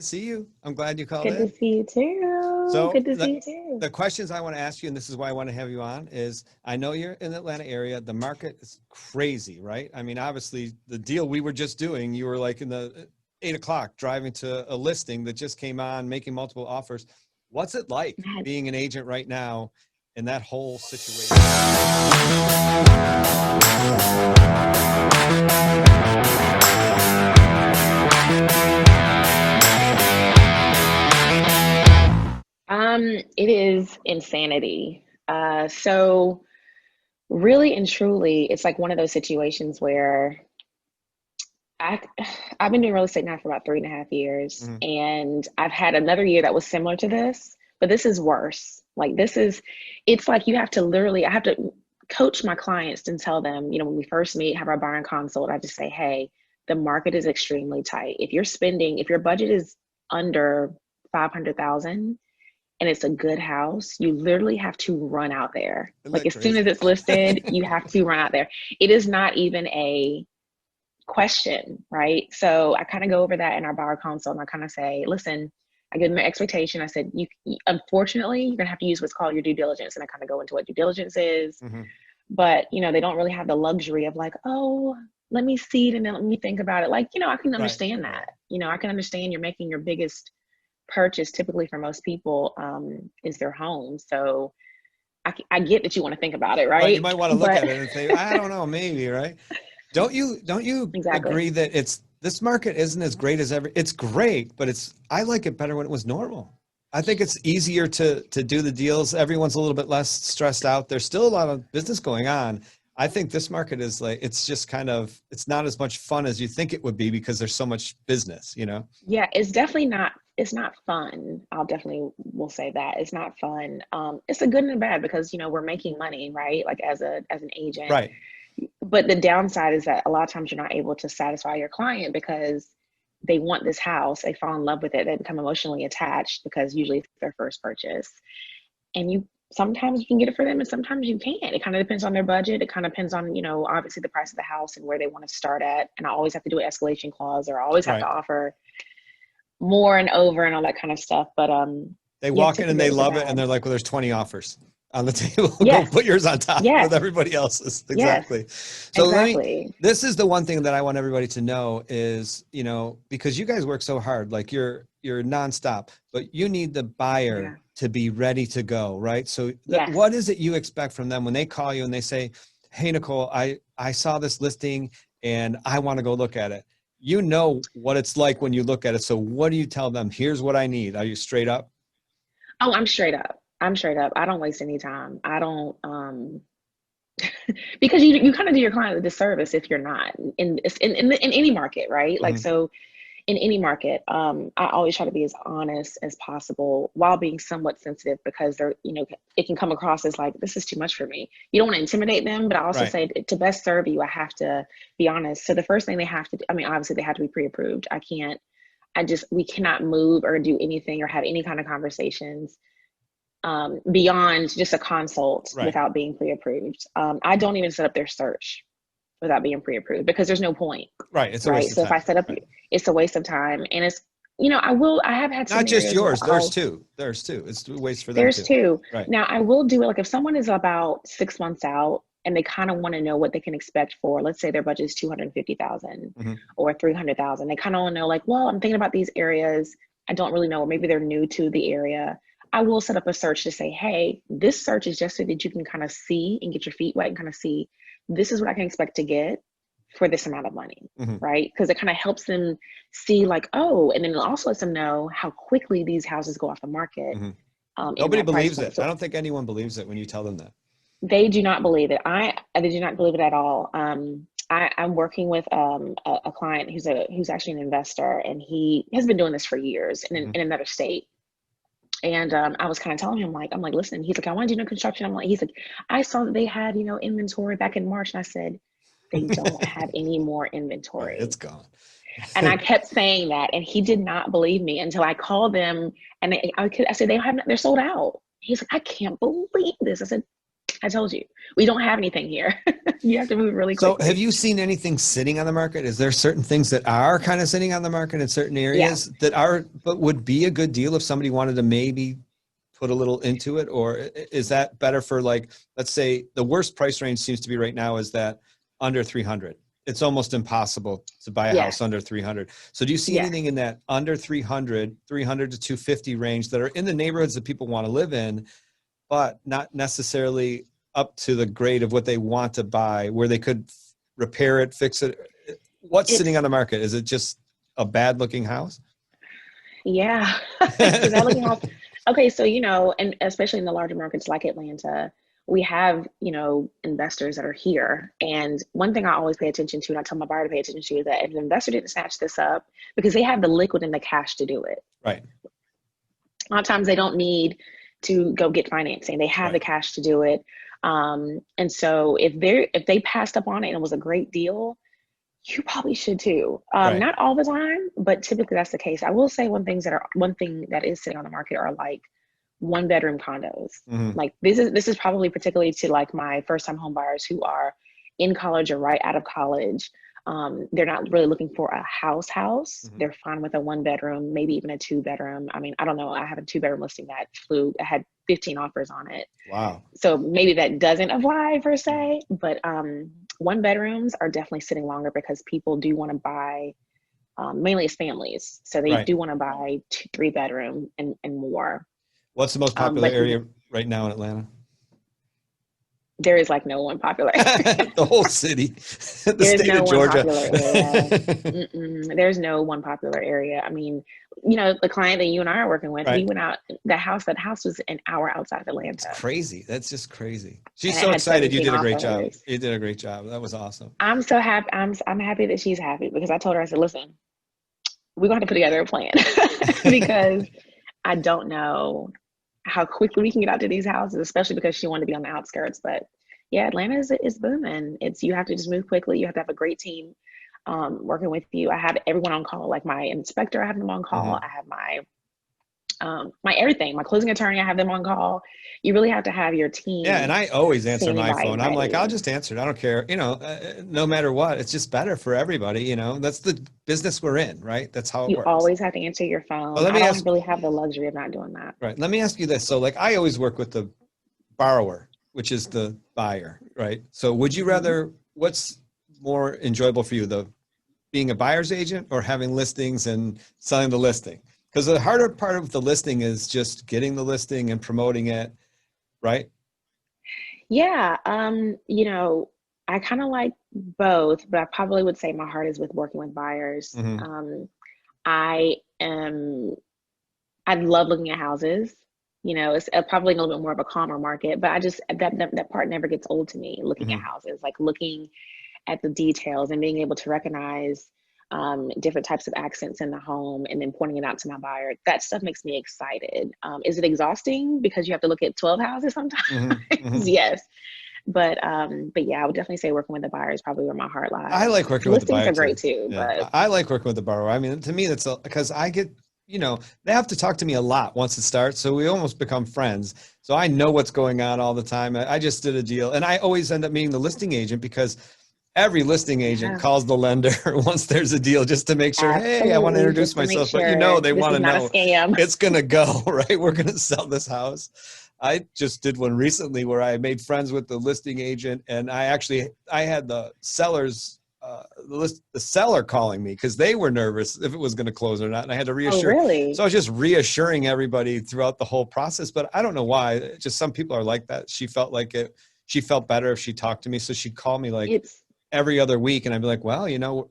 See you. I'm glad you called Good to in. see you too. So Good to see you too. the questions I want to ask you, and this is why I want to have you on, is I know you're in the Atlanta area. The market is crazy, right? I mean, obviously, the deal we were just doing, you were like in the 8 o'clock driving to a listing that just came on, making multiple offers. What's it like being an agent right now in that whole situation? It is insanity. So really and truly, it's like one of those situations where I I've been doing real estate now for about 3.5 years, Mhm. and I've had another year that was similar to this, but this is worse. Like this is, it's like you have to literally, I have to coach my clients and tell them, when we first meet, have our buying consult, I just say, hey, the market is extremely tight. If your budget is under 500,000 and it's a good house, you literally have to run out there. Isn't Like that as soon as crazy? it's listed, you have to run out there. It is not even a question, right? So I kind of go over that in our buyer consult, and I kind of say, listen, I give them an expectation. I said, you unfortunately, you're gonna have to use what's called your due diligence, and I kind of go into what due diligence is. Hmm. But they don't really have the luxury of like, oh, let me see it and then let me think about it. Like, I can Right, understand right. that. I can understand you're making your biggest purchase. Typically, for most people, is their home. So I get that you want to think about it, Right. You right? might want to look But at it and say, I don't know, maybe, right? Don't you exactly. agree that this market isn't as great as ever? It's great, but I like it better when it was normal. I think it's easier to do the deals. Everyone's a little bit less stressed out. There's still a lot of business going on. I think this market is like it's just it's not as much fun as you think it would be because there's so much business, you know? Yeah, it's definitely not, it's not fun. I'll definitely will say that. It's not fun. It's a good and a bad because we're making money, right? Like as an agent. Right. But the downside is that a lot of times you're not able to satisfy your client because they want this house, they fall in love with it, they become emotionally attached because usually it's their first purchase. And sometimes you can get it for them and sometimes you can't. It kind of depends on their budget. It kind of depends on, obviously the price of the house and where they want to start at. And I always have to do an escalation clause, or I always have to Right. offer more and over and all that kind of stuff. But They yeah, walk in typically and good they with the love it and bad. they're like, well, there's 20 offers on the table. Go Yes, put yours on top with yes, everybody else's. yes, Exactly. So exactly. this is the one thing that I want everybody to know is, because you guys work so hard, like you're nonstop, but you need the buyer Yeah. to be ready to go, right? So Yes. what is it you expect from them when they call you and they say, hey, Nicole, I saw this listing and I want to go look at it. You know what it's like when you look at it. So what do you tell them? Here's what I need. Are you straight up? Oh, I'm straight up. I'm straight up. I don't waste any time. I don't because you kind of do your client a disservice if you're not in any market, right? Like Mhm. so in any market, I always try to be as honest as possible while being somewhat sensitive because it can come across as like this is too much for me. You don't want to intimidate them, but I also Right. say to best serve you, I have to be honest. So the first thing they have to do, I mean, obviously they have to be pre-approved. We cannot move or do anything or have any kind of conversations beyond just a consult Right. without being pre-approved. I don't even set up their search without being pre-approved because there's no point, Right. It's a right? waste of So if I time. set up, Right. it's a waste of time, and I have had Not just scenarios where yours. There's two. There's two. It's a waste for them there's too. two. Right. Now I will do it like if someone is about 6 months out and they kind of want to know what they can expect for, let's say their budget is 250,000 Hmm. or 300,000. They kind of want to know like, well, I'm thinking about these areas. I don't really know, or maybe they're new to the area. I will set up a search to say, hey, this search is just so that you can kind of see and get your feet wet and kind of see this is what I can expect to get for this amount of money, Hmm. right? Because it kind of helps them see like, oh, and then it also lets them know how quickly these houses go off the market Hmm. in Nobody that price believes point. it. I So don't think anyone believes it when you tell them that. they do not believe it. They do not believe it at all. I'm working with a client who's actually an investor, and he has been doing this for years Hmm. in another state. And I was kind of telling him like, I'm like, listen, he's like, I want to do no construction. He's like, I saw that they had inventory back in March, and I said, they don't have any more Right. It's inventory. gone. And I kept saying that, and he did not believe me until I called them, and I said, they're sold out. He's like, I can't believe this. I said, I told you, we don't have anything here. You have to move really So have quickly. you seen anything sitting on the market? Is there certain things that are kind of sitting on the market in certain Yeah. areas that are, but would be a good deal if somebody wanted to maybe put a little into it? Or is that better for, like, let's say the worst price range seems to be right now is that under 300. It's almost impossible to buy a house Yes. under 300. So do you see Yes. anything in that under 300, 300 to 250 range that are in the neighborhoods that people want to live in, but not necessarily up to the grade of what they want to buy, where they could repair it, fix it? What's sitting It's on the market? Is it just a bad looking house? Yeah. It's a bad looking house. Okay, so and especially in the larger markets like Atlanta, we have, investors that are here. And one thing I always pay attention to, and I tell my buyer to pay attention to, is that if an investor didn't snatch this up, because they have the liquid and the cash to do it. Right, A lot of times they don't need to go get financing. They have the right, cash to do it. And so if they passed up on it and it was a great deal, you probably should too. right. Not all the time, but typically that's the case. I will say one thing that is sitting on the market are like one bedroom condos. Mhm. Like this is probably particularly to like my first time home buyers who are in college or right out of college. They're not really looking for a house. Mhm. They're fine with a one bedroom, maybe even a two bedroom. I mean, I don't know. I have a two bedroom listing that flew. I had 15 offers on it. Wow. So maybe that doesn't apply per Mhm. se, but one bedrooms are definitely sitting longer because people do want to buy, mainly it's families. So they Right. do want to buy two, three bedroom and more. What's the most popular But area right now in Atlanta? there is like no one popular. The whole city, the There's state no of one Georgia. popular area. There's no one popular area. I mean, the client that you and I are working with, we Right. went out, that house was an hour outside of It's Atlanta crazy. That's just crazy. She's and it so had excited. You 17 did a great job. offers. You did a great job. That was awesome. I'm so happy. I'm happy that she's happy because I told her, I said, listen, we're going to put together a plan because I don't know how quickly we can get out to these houses, especially because she wanted to be on the outskirts. But yeah, Atlanta is booming. You have to just move quickly. You have to have a great team working with you. I have everyone on call, like my inspector, I have them on call. Mhm. I have my everything, my closing attorney, I have them on call. You really have to have your Yeah, and team I always answer standing my by and phone. I'm like, I'll ready. just answer it. I don't care. No matter what, it's just better for everybody. That's the business we're in, right? That's how it You works. always have to answer your But phone. let I me don't ask, really have the luxury of not doing that. right? Let me ask you this. So, like, I always work with the borrower, which is the buyer, right? So, would you Mhm. rather? What's more enjoyable for you, the being a buyer's agent or having listings and selling the listing? Because the harder part of the listing is just getting the listing and promoting it, right? Yeah, I kind of like both, but I probably would say my heart is with working with buyers. Hmm. I am, I love looking at houses. It's probably a little bit more of a calmer market, but I just that part never gets old to me. Looking at Hmm. houses, like looking at the details and being able to recognize different types of accents in the home and then pointing it out to my buyer. That stuff makes me excited. Is it exhausting because you have to look at 12 houses sometimes? Hmm. Hmm. Yes. But yeah, I would definitely say working with the buyer is probably where my heart I lies. like working with the Listings buyer are great too. too, Yeah, but I like working with the borrower. I mean, to me, that's because I get, they have to talk to me a lot once it starts. So we almost become friends. So I know what's going on all the time. I just did a deal, and I always end up meeting the listing agent because every listing agent yeah, calls the lender once there's a deal just to make sure, hey, I want to absolutely. introduce Just to make myself. But sure they this want is to not a know scam. it's going to go, right? We're going to sell this house. I just did one recently where I made friends with the listing agent, and I had the the seller calling me because they were nervous if it was going to close or not, and I had to Oh, reassure. So really? I was just reassuring everybody throughout the whole process. But I don't know why. Just some people are like that. She felt like it. She felt better if she talked to me, so she'd call me like It's every other week, and I'd be like, well,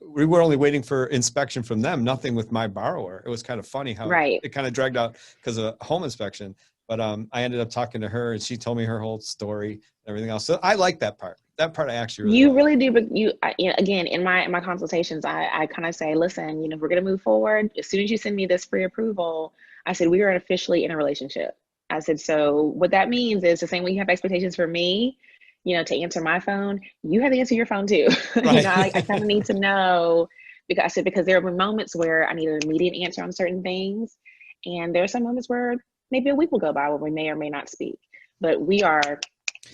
we were only waiting for inspection from them, nothing with my borrower. It was kind of funny how right. it kind of dragged out because of a home inspection. But I ended up talking to her, and she told me her whole story and everything else. So I like that part. That part I actually really You like. really do, but again, in my consultations, I kind of say, listen, if we're gonna move forward, as soon as you send me this free approval, I said we are officially in a relationship. I said, so what that means is the same way you have expectations for me, to answer my phone, you have to answer your phone too. Right. I kind of need to know because I said because there were moments where I need an immediate answer on certain things, and there are some moments where maybe a week will go by where we may or may not speak, but we are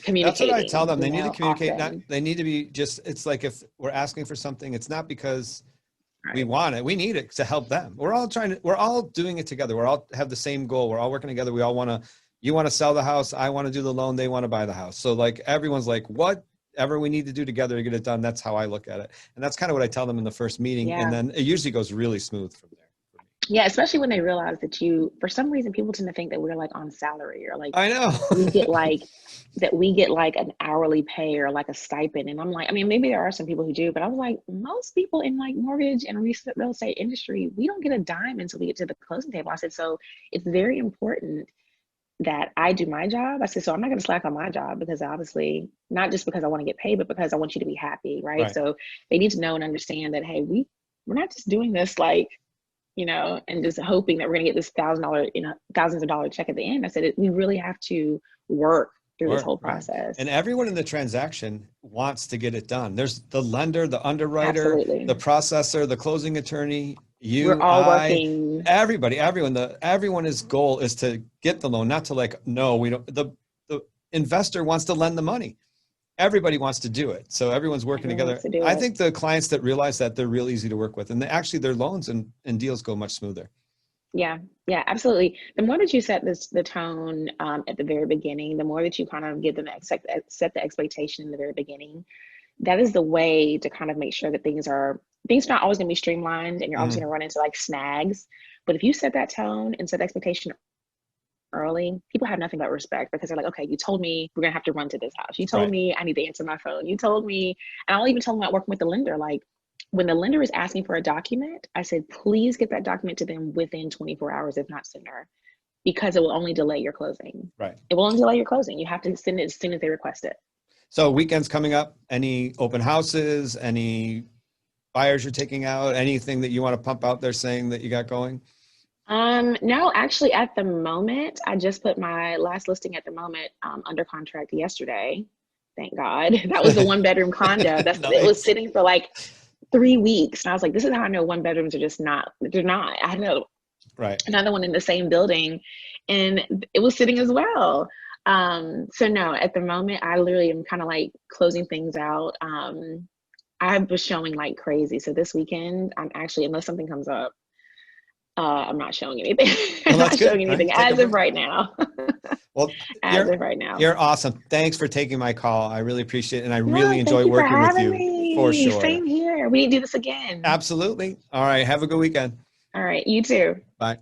That's what I tell communicating, them. you They need to know, communicate. Not, often. they need to be just, it's like if we're asking for something, it's not because we Right. want it. We need it to help them. We're all doing it together. We're all have the same goal. We're all working together. We all want to, you want to sell the house. I want to do the loan. They want to buy the house. So like everyone's like, whatever we need to do together to get it done. That's how I look at it. And that's kind of what I tell them in the first meeting. And Yeah. then it usually goes really smooth from there. Yeah, especially when they realize that for some reason, people tend to think that we're like on salary or like I know. we get like that we get like an hourly pay or like a stipend. And I'm like, I mean, maybe there are some people who do, but I was like, most people in like mortgage and real estate industry, we don't get a dime until we get to the closing table. I said, so it's very important that I do my job. I said, so I'm not going to slack on my job because obviously not just because I want to get paid, but because I want you to be happy, right? Right. So they need to know and understand that, hey, we're not just doing this like, you know, and just hoping that we're going to get this $1,000, you know, thousands of dollar check at the end. I said, we really have to work through this whole Right. process. And everyone in the transaction wants to get it done. There's the lender, the underwriter, Absolutely. the processor, the closing attorney, We're you, all I, working. everybody, everyone's goal is to get the loan, not to like, no, we don't, the investor wants to lend the money. Everybody wants to do it. So everyone's working Everyone together. wants to do I it. think the clients that realize that, they're real easy to work with, and actually their loans and deals go much smoother. Yeah, yeah, absolutely. The more that you set the tone at the very beginning, the more that you kind of give them set the expectation in the very beginning, that is the way to kind of make sure that things are not always going to be streamlined, and you're always Mhm. going to run into like snags. But if you set that tone and set the expectation early, people have nothing but respect because they're like, okay, you told me we're gonna have to run to this house. You told Right. me I need to answer my phone. You told me, and I'll even tell them about working with the lender. Like when the lender is asking for a document, I said, please get that document to them within 24 hours, if not sooner, because it will only delay your closing. Right. It will only delay your closing. You have to send it as soon as they request it. So weekends coming up, any open houses, any buyers you're taking out, anything that you want to pump out there saying that you got going? No, actually at the moment, I just put my last listing at the moment under contract yesterday. Thank God. That was the one bedroom condo. It was Nice. sitting for like 3 weeks. And I was like, this is how I know one bedrooms are just not, they're not. I had Right. another one in the same building and it was sitting as well. So no, at the moment, I literally am kind of like closing things out. I was showing like crazy. So this weekend, I'm actually, unless something comes up, I'm not showing anything. Well, I'm that's not good. showing Right? anything Take a as of break. right now. Well, As of right now. you're awesome. Thanks for taking my call. I really appreciate it. And I really No, enjoy thank you for working with having you for me. sure. Same here. We need to do this again. Absolutely. All right. Have a good weekend. All right, you too. Bye.